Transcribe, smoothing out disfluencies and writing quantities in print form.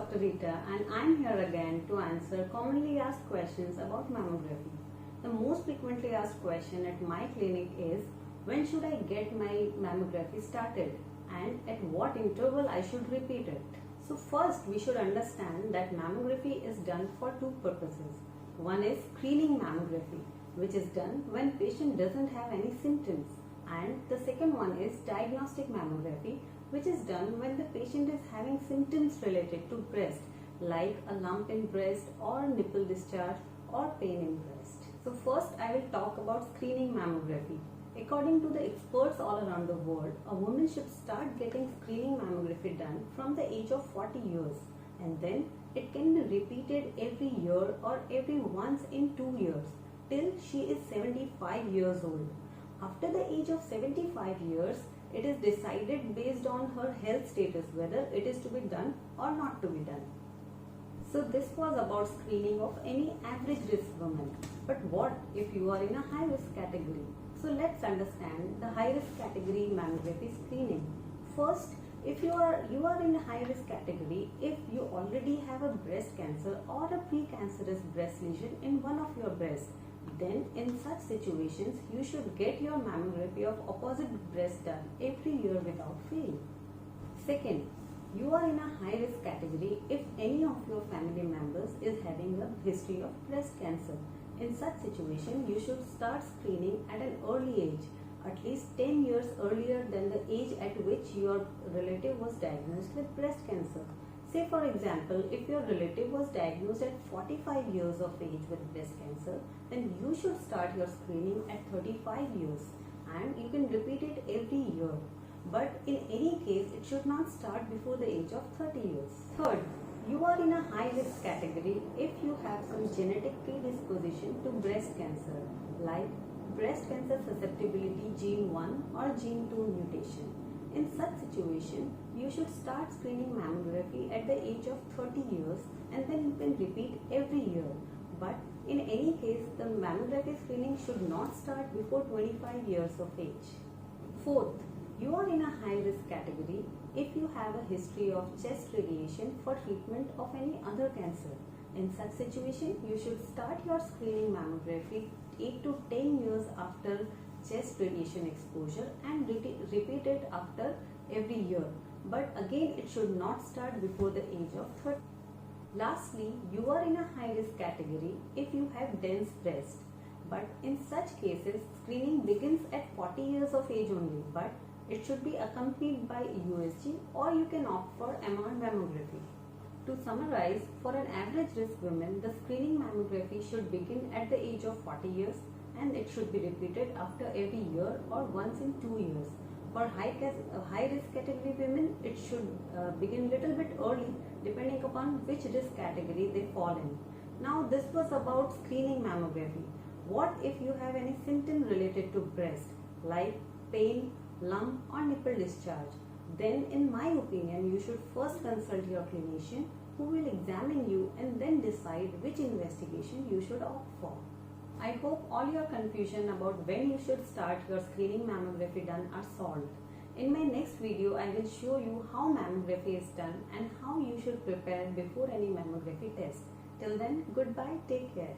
Dr. Rita and I'm here again to answer commonly asked questions about mammography. The most frequently asked question at my clinic is when should I get my mammography started and at what interval I should repeat it. So first we should understand that mammography is done for two purposes. One is screening mammography, which is done when patient doesn't have any symptoms, and the second one is diagnostic mammography, which is done when the patient is having symptoms related to breast like a lump in breast or nipple discharge or pain in breast. So first I will talk about screening mammography. According to the experts all around the world, a woman should start getting screening mammography done from the age of 40 years, and then it can be repeated every year or every once in 2 years till she is 75 years old. After the age of 75 years, it is decided based on her health status whether it is to be done or not to be done. So this was about screening of any average risk woman. But what if you are in a high risk category? So let's understand the high risk category mammography screening. First, if you are in a high risk category, if you already have a breast cancer or a precancerous breast lesion in one of your breasts, then in such situations you should get your mammography of opposite breast done every year without fail. Second, you are in a high risk category if any of your family members is having a history of breast cancer. In such situation, you should start screening at an early age, at least 10 years earlier than the age at which your relative was diagnosed with breast cancer. Say for example, if your relative was diagnosed at 45 years of age with breast cancer, then you should start your screening at 35 years and you can repeat it every year. But in any case, it should not start before the age of 30 years. Third, you are in a high risk category if you have some genetic predisposition to breast cancer like breast cancer susceptibility gene 1 or gene 2 mutation. In such situation, you should start screening mammography at the age of 30 years and then you can repeat every year. But in any case, the mammography screening should not start before 25 years of age. Fourth, you are in a high risk category if you have a history of chest radiation for treatment of any other cancer. In such situation, you should start your screening mammography 8 to 10 years after chest radiation exposure and repeat it after every year. But again, it should not start before the age of 30. Lastly, you are in a high risk category if you have dense breast. But in such cases, screening begins at 40 years of age only, but it should be accompanied by USG or you can opt for MR mammography. To summarize, for an average risk woman, the screening mammography should begin at the age of 40 years and it should be repeated after every year or once in 2 years. For high risk category women, it should begin little bit early depending upon which risk category they fall in. Now this was about screening mammography. What if you have any symptom related to breast like pain, lump or nipple discharge? Then in my opinion, you should first consult your clinician who will examine you and then decide which investigation you should opt for. I hope all your confusion about when you should start your screening mammography done are solved. In my next video, I will show you how mammography is done and how you should prepare before any mammography test. Till then, goodbye, take care.